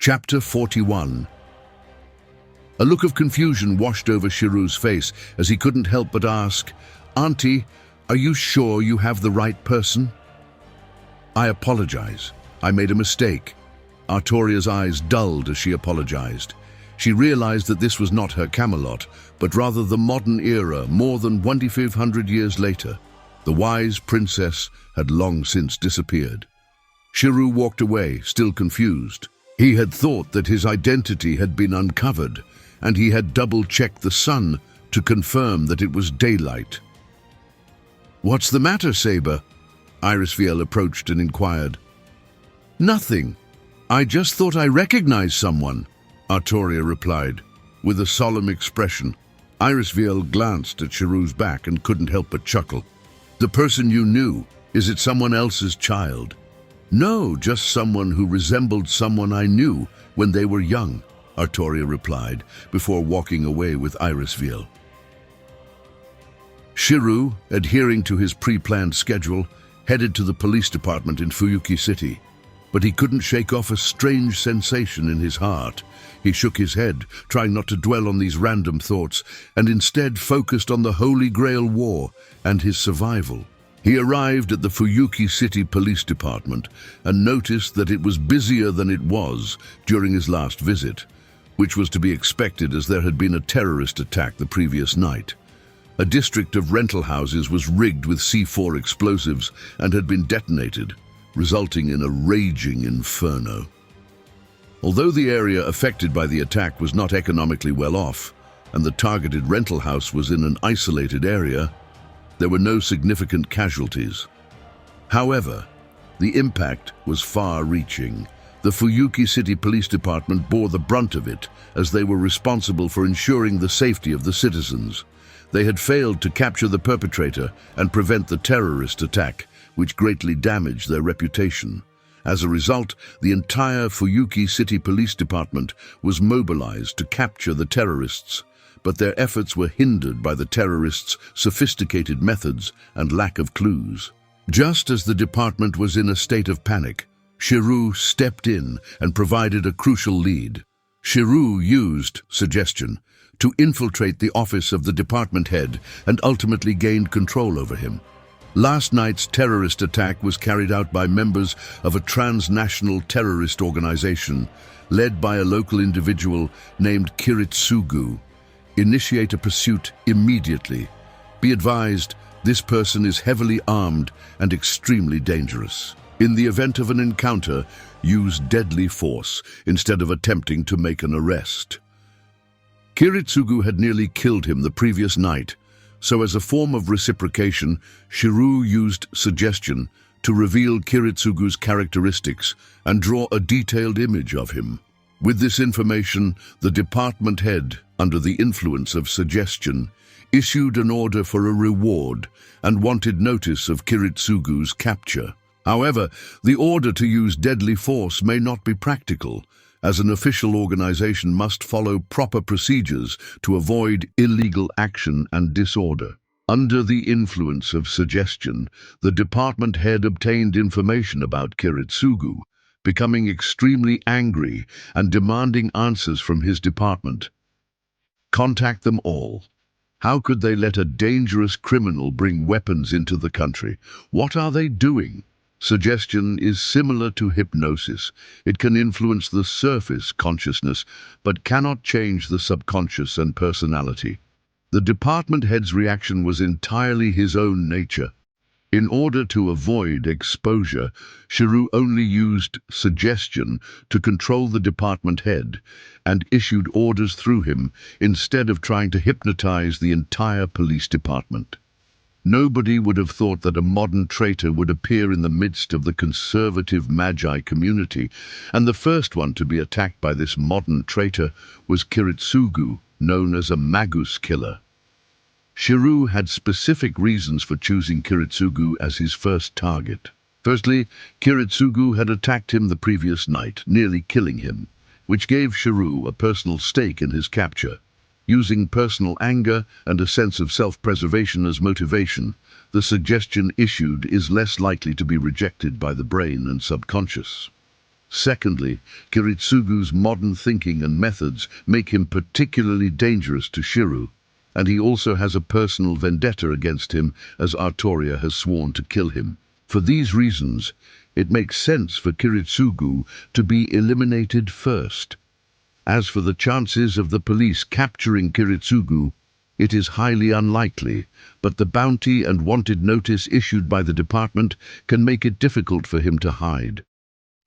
Chapter 41. A look of confusion washed over Shirou's face as he couldn't help but ask, "Auntie, are you sure you have the right person?" "I apologize. I made a mistake." Artoria's eyes dulled as she apologized. She realized that this was not her Camelot, but rather the modern era more than 2,500 years later. The wise princess had long since disappeared. Shirou walked away, still confused. He had thought that his identity had been uncovered, and he had double-checked the sun to confirm that it was daylight. "What's the matter, Saber?" Irisviel approached and inquired. "Nothing. I just thought I recognized someone," Artoria replied, with a solemn expression. Irisviel glanced at Shirou's back and couldn't help but chuckle. "The person you knew, is it someone else's child?" "No, just someone who resembled someone I knew when they were young," Artoria replied, before walking away with Irisviel. Shirou, adhering to his pre-planned schedule, headed to the police department in Fuyuki City. But he couldn't shake off a strange sensation in his heart. He shook his head, trying not to dwell on these random thoughts, and instead focused on the Holy Grail War and his survival. He arrived at the Fuyuki City Police Department and noticed that it was busier than it was during his last visit, which was to be expected as there had been a terrorist attack the previous night. A district of rental houses was rigged with C4 explosives and had been detonated, resulting in a raging inferno. Although the area affected by the attack was not economically well off, and the targeted rental house was in an isolated area, there were no significant casualties. However, the impact was far-reaching. The Fuyuki City Police Department bore the brunt of it, as they were responsible for ensuring the safety of the citizens. They had failed to capture the perpetrator and prevent the terrorist attack, which greatly damaged their reputation. As a result, the entire Fuyuki City Police Department was mobilized to capture the terrorists, but their efforts were hindered by the terrorists' sophisticated methods and lack of clues. Just as the department was in a state of panic, Shirou stepped in and provided a crucial lead. Shirou used suggestion to infiltrate the office of the department head and ultimately gained control over him. Last night's terrorist attack was carried out by members of a transnational terrorist organization led by a local individual named Kiritsugu. Initiate a pursuit immediately. Be advised, this person is heavily armed and extremely dangerous. In the event of an encounter, use deadly force instead of attempting to make an arrest. Kiritsugu had nearly killed him the previous night, so as a form of reciprocation, Shirou used suggestion to reveal Kiritsugu's characteristics and draw a detailed image of him. With this information, the department head, under the influence of suggestion, issued an order for a reward and wanted notice of Kiritsugu's capture. However, the order to use deadly force may not be practical, as an official organization must follow proper procedures to avoid illegal action and disorder. Under the influence of suggestion, the department head obtained information about Kiritsugu, becoming extremely angry and demanding answers from his department. Contact them all. How could they let a dangerous criminal bring weapons into the country? What are they doing? Suggestion is similar to hypnosis. It can influence the surface consciousness, but cannot change the subconscious and personality. The department head's reaction was entirely his own nature. In order to avoid exposure, Shirou only used suggestion to control the department head and issued orders through him instead of trying to hypnotize the entire police department. Nobody would have thought that a modern traitor would appear in the midst of the conservative Magi community, and the first one to be attacked by this modern traitor was Kiritsugu, known as a Magus killer. Shirou had specific reasons for choosing Kiritsugu as his first target. Firstly, Kiritsugu had attacked him the previous night, nearly killing him, which gave Shirou a personal stake in his capture. Using personal anger and a sense of self-preservation as motivation, the suggestion issued is less likely to be rejected by the brain and subconscious. Secondly, Kiritsugu's modern thinking and methods make him particularly dangerous to Shirou, and he also has a personal vendetta against him, as Artoria has sworn to kill him. For these reasons, it makes sense for Kiritsugu to be eliminated first. As for the chances of the police capturing Kiritsugu, it is highly unlikely, but the bounty and wanted notice issued by the department can make it difficult for him to hide.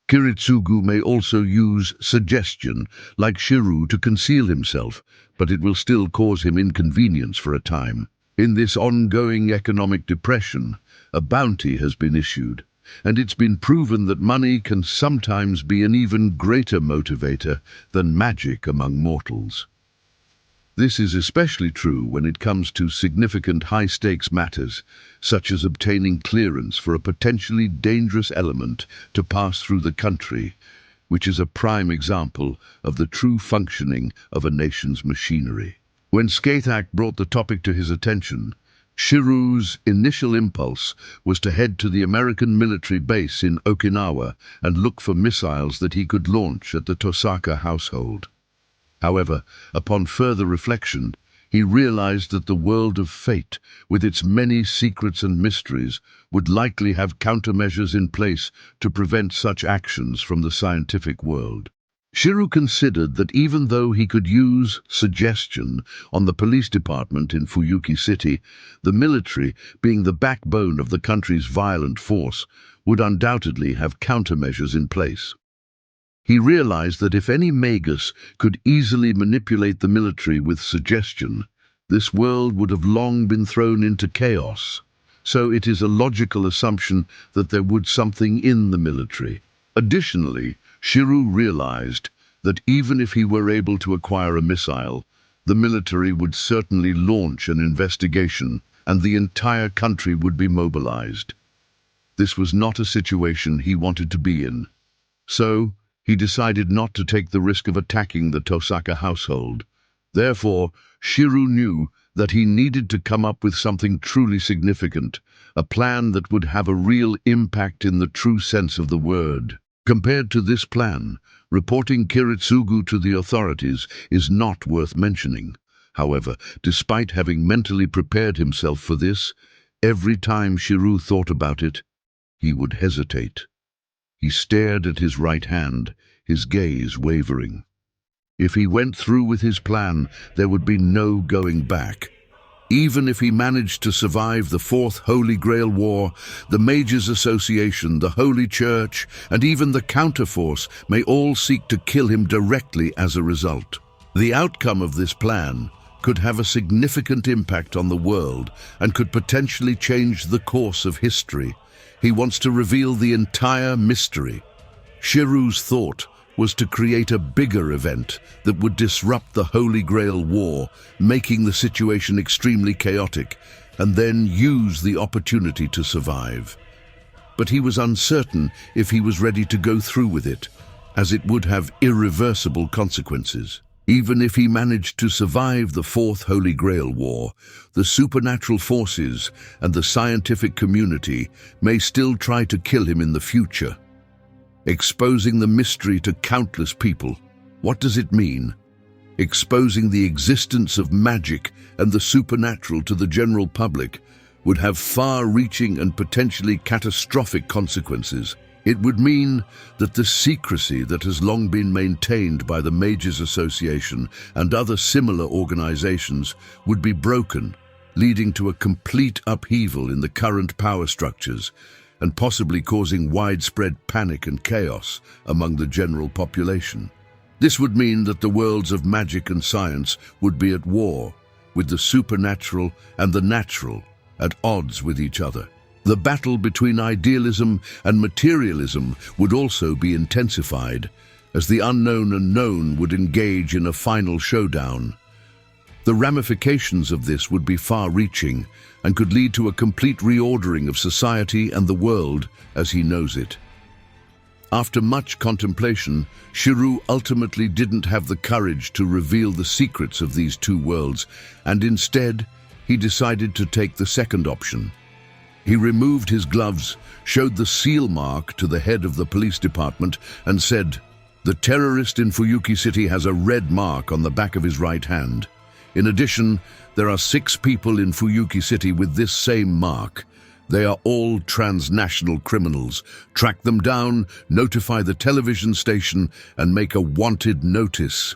Kiritsugu may also use suggestion, like Shirou, to conceal himself, but it will still cause him inconvenience for a time. In this ongoing economic depression, a bounty has been issued, and it's been proven that money can sometimes be an even greater motivator than magic among mortals. This is especially true when it comes to significant high-stakes matters, such as obtaining clearance for a potentially dangerous element to pass through the country, which is a prime example of the true functioning of a nation's machinery. When Skaithak brought the topic to his attention, Shirou's initial impulse was to head to the American military base in Okinawa and look for missiles that he could launch at the Tosaka household. However, upon further reflection, he realized that the world of fate, with its many secrets and mysteries, would likely have countermeasures in place to prevent such actions from the scientific world. Shirou considered that even though he could use suggestion on the police department in Fuyuki City, the military, being the backbone of the country's violent force, would undoubtedly have countermeasures in place. He realized that if any magus could easily manipulate the military with suggestion, this world would have long been thrown into chaos. So it is a logical assumption that there would something in the military. Additionally, Shirou realized that even if he were able to acquire a missile, the military would certainly launch an investigation and the entire country would be mobilized. This was not a situation he wanted to be in. So, he decided not to take the risk of attacking the Tosaka household. Therefore, Shirou knew that he needed to come up with something truly significant, a plan that would have a real impact in the true sense of the word. Compared to this plan, reporting Kiritsugu to the authorities is not worth mentioning. However, despite having mentally prepared himself for this, every time Shirou thought about it, he would hesitate. He stared at his right hand, his gaze wavering. If he went through with his plan, there would be no going back. Even if he managed to survive the Fourth Holy Grail War, the Mages Association, the Holy Church, and even the Counterforce may all seek to kill him directly as a result. The outcome of this plan could have a significant impact on the world and could potentially change the course of history. He wants to reveal the entire mystery. Shirou's thought was to create a bigger event that would disrupt the Holy Grail War, making the situation extremely chaotic, and then use the opportunity to survive. But he was uncertain if he was ready to go through with it, as it would have irreversible consequences. Even if he managed to survive the Fourth Holy Grail War, the supernatural forces and the scientific community may still try to kill him in the future, exposing the mystery to countless people. What does it mean? Exposing the existence of magic and the supernatural to the general public would have far-reaching and potentially catastrophic consequences. It would mean that the secrecy that has long been maintained by the Mages Association and other similar organizations would be broken, leading to a complete upheaval in the current power structures and possibly causing widespread panic and chaos among the general population. This would mean that the worlds of magic and science would be at war, with the supernatural and the natural at odds with each other. The battle between idealism and materialism would also be intensified, as the unknown and known would engage in a final showdown. The ramifications of this would be far-reaching and could lead to a complete reordering of society and the world as he knows it. After much contemplation, Shirou ultimately didn't have the courage to reveal the secrets of these two worlds, and instead, he decided to take the second option. He removed his gloves, showed the seal mark to the head of the police department, and said, "The terrorist in Fuyuki City has a red mark on the back of his right hand. In addition, there are 6 people in Fuyuki City with this same mark. They are all transnational criminals. Track them down, notify the television station, and make a wanted notice."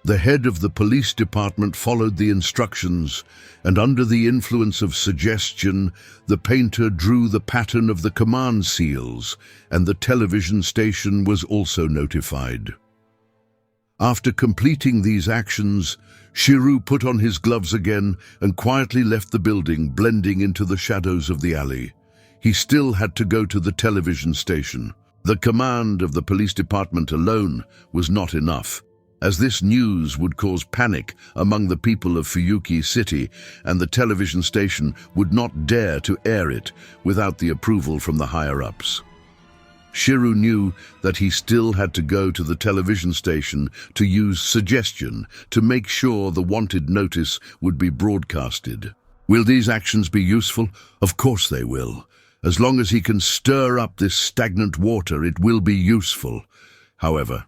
The head of the police department followed the instructions, and under the influence of suggestion, the painter drew the pattern of the command seals, and the television station was also notified. After completing these actions, Shirou put on his gloves again and quietly left the building, blending into the shadows of the alley. He still had to go to the television station. The command of the police department alone was not enough, as this news would cause panic among the people of Fuyuki City, and the television station would not dare to air it without the approval from the higher-ups. Shirou knew that he still had to go to the television station to use suggestion to make sure the wanted notice would be broadcasted. Will these actions be useful? Of course they will. As long as he can stir up this stagnant water, it will be useful. However,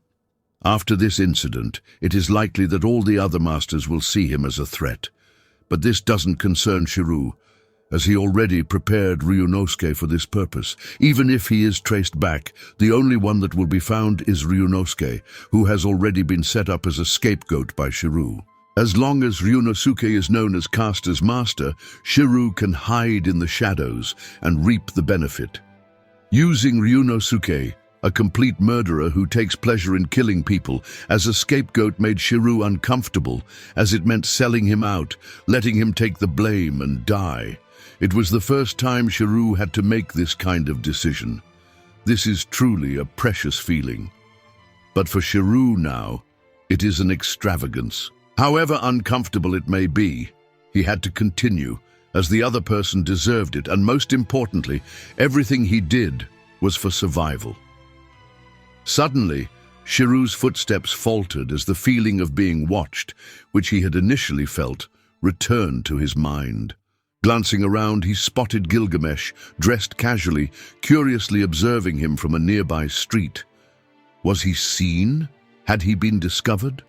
after this incident, it is likely that all the other masters will see him as a threat. But this doesn't concern Shirou, as he already prepared Ryunosuke for this purpose. Even if he is traced back, the only one that will be found is Ryunosuke, who has already been set up as a scapegoat by Shirou. As long as Ryunosuke is known as Caster's master, Shirou can hide in the shadows and reap the benefit. Using Ryunosuke, a complete murderer who takes pleasure in killing people, as a scapegoat made Shirou uncomfortable, as it meant selling him out, letting him take the blame and die. It was the first time Shirou had to make this kind of decision. This is truly a precious feeling. But for Shirou now, it is an extravagance. However uncomfortable it may be, he had to continue, as the other person deserved it, and most importantly, everything he did was for survival. Suddenly, Shirou's footsteps faltered as the feeling of being watched, which he had initially felt, returned to his mind. Glancing around, he spotted Gilgamesh, dressed casually, curiously observing him from a nearby street. Was he seen? Had he been discovered?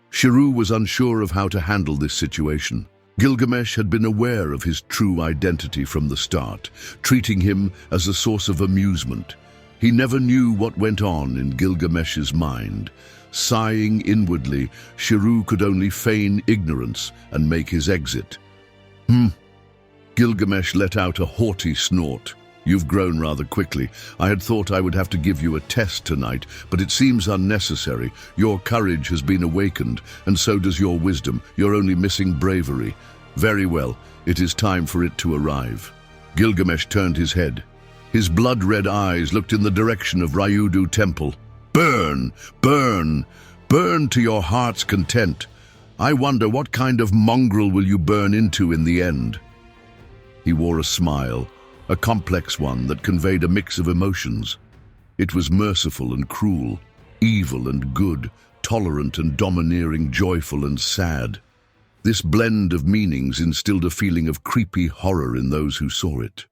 Shirou was unsure of how to handle this situation. Gilgamesh had been aware of his true identity from the start, treating him as a source of amusement. He never knew what went on in Gilgamesh's mind. Sighing inwardly, Shirou could only feign ignorance and make his exit. Gilgamesh let out a haughty snort. "You've grown rather quickly. I had thought I would have to give you a test tonight, but it seems unnecessary. Your courage has been awakened, and so does your wisdom. You're only missing bravery. Very well, it is time for it to arrive." Gilgamesh turned his head. His blood-red eyes looked in the direction of Ryudu Temple. "Burn! Burn! Burn to your heart's content. I wonder what kind of mongrel will you burn into in the end?" He wore a smile, a complex one that conveyed a mix of emotions. It was merciful and cruel, evil and good, tolerant and domineering, joyful and sad. This blend of meanings instilled a feeling of creepy horror in those who saw it.